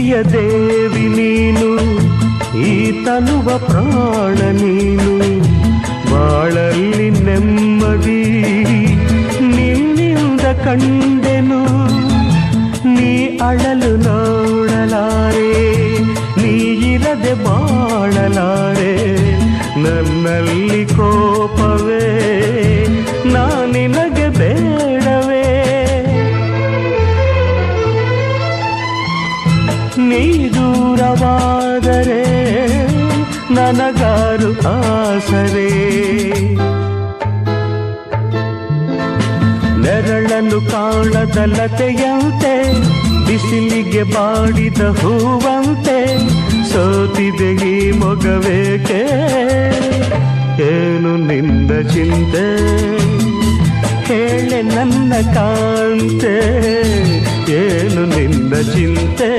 ಪ್ರೀತಿಯ ದೇವಿ ನೀನು, ಈ ತನುವ ಪ್ರಾಣ ನೀನು, ಬಾಳಲ್ಲಿ ನೆಮ್ಮದಿ ನಿನ್ನಿಂದ ಕಂಡೆನು. ನೀ ಅಳಲು ನೋಡಲಾರೆ, ನೀ ಇರದೆ ಬಾಳಲಾರೆ, ನನ್ನಲ್ಲಿ ಕೋಪವೇ ನಾನಿನಗೆ ಬೇಡವೇ. ನೀ ದೂರವಾದರೆ ನನಗಾರು ಆಸರೆ, ನೆರಳನ್ನು ಕಾಣದ ಲತೆಯಂತೆ, ಬಿಸಿಲಿಗೆ ಬಾಡಿದ ಹೂವಂತೆ, ಸೋತಿದೆ ಈ ಮೊಗವೇಕೆ, ಏನು ನಿಂದ ಚಿಂತೆ, ಹೇಳೆ ನನ್ನ ಕಾಂತೆ, ಏನು ನಿಂದ ಚಿಂತೆ.